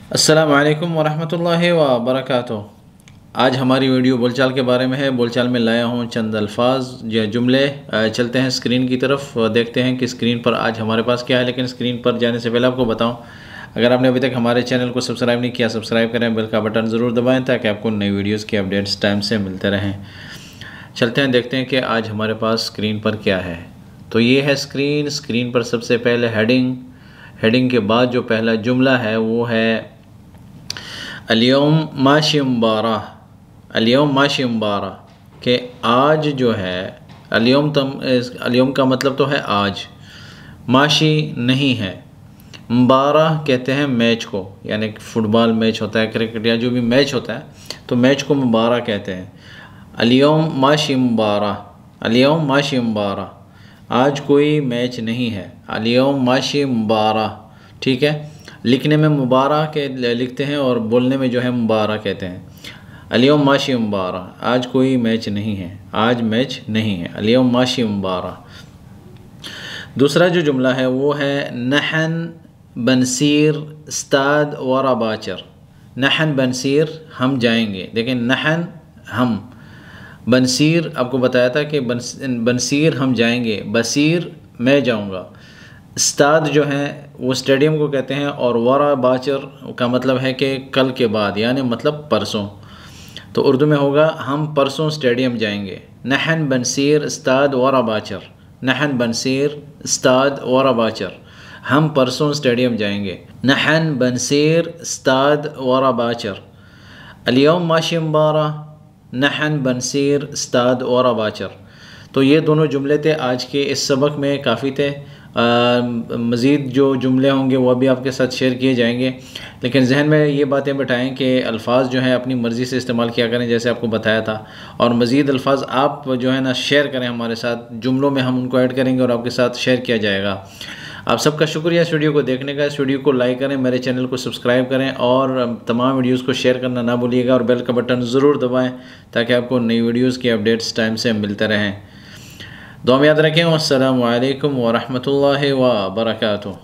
अस्सलामु अलैकुम वरहमतुल्लाहि व बरकातुहू। आज हमारी वीडियो बोलचाल के बारे में है। बोलचाल में लाया हूँ चंद अल्फाज या जुमले। चलते हैं स्क्रीन की तरफ, देखते हैं कि स्क्रीन पर आज हमारे पास क्या है। लेकिन स्क्रीन पर जाने से पहले आपको बताऊँ, अगर आपने अभी तक हमारे चैनल को सब्सक्राइब नहीं किया, सब्सक्राइब करें, बेल का बटन ज़रूर दबाएँ ताकि आपको नई वीडियोज़ की अपडेट्स टाइम से मिलते रहें। चलते हैं, देखते हैं कि आज हमारे पास स्क्रीन पर क्या है। तो ये है स्क्रीन पर सबसे पहले हेडिंग के बाद जो पहला जुमला है वो है अल-यौम माशी मुबारक। अल-यौम माशी मुबारक के आज जो है, अल-यौम का मतलब तो है आज, माशी नहीं है, मुबारक कहते हैं मैच को, यानी फ़ुटबॉल मैच होता है, क्रिकेट या जो भी मैच होता है तो मैच को मुबारक कहते हैं। अल-यौम माशी मुबारक, अल-यौम माशी मुबारक, आज कोई मैच नहीं है। अल-यौम माशी मुबारक, ठीक है। लिखने में मुबारक लिखते हैं और बोलने में जो है मुबारक कहते हैं। अल-यौम माशी मुबारक, आज कोई मैच नहीं है, आज मैच नहीं है। अल-यौम माशी मुबारक। दूसरा जो जुमला है वो है नहन बनसीर स्ताद वरा बाचर। नहन बनसीर, हम जाएंगे। देखें, नहन हम, बनसीर आपको बताया था कि बनसीर हम जाएंगे, बसीर मैं जाऊंगा, स्ताद जो है वो स्टेडियम को कहते हैं, और वरा बाचर का मतलब है कि कल के बाद, यानी मतलब परसों। तो उर्दू में होगा हम परसों स्टेडियम जाएंगे। नहन बनसीर स्ताद वरा बाचर, नहन बनसीर स्ताद वरा बाचर, हम परसों स्टेडियम जाएंगे। नहन बनसीर स्ताद वरा बाचर। अल-यौम माशी मुबारक, नहन बनसीर स्ताद वरा बाचर। तो ये दोनों जुमले थे आज के इस सबक में, काफ़ी थे। मज़ीद जो जुमले होंगे वो भी आपके साथ शेयर किए जाएंगे, लेकिन जहन में ये बातें बिठाएं कि अल्फाज जो हैं अपनी मर्ज़ी से इस्तेमाल किया करें, जैसे आपको बताया था। और मज़ीद अल्फाज आप जो है ना शेयर करें हमारे साथ, जुमलों में हम उनको ऐड करेंगे और आपके साथ शेयर किया जाएगा। आप सबका शुक्रिया इस वीडियो को देखने का। इस वीडियो को लाइक करें, मेरे चैनल को सब्सक्राइब करें और तमाम वीडियोस को शेयर करना ना भूलिएगा, और बेल का बटन ज़रूर दबाएं ताकि आपको नई वीडियोस की अपडेट्स टाइम से मिलते रहें। दुआ में याद रखें। अस्सलामु अलैकुम व रहमतुल्लाहि व बरकातुहू।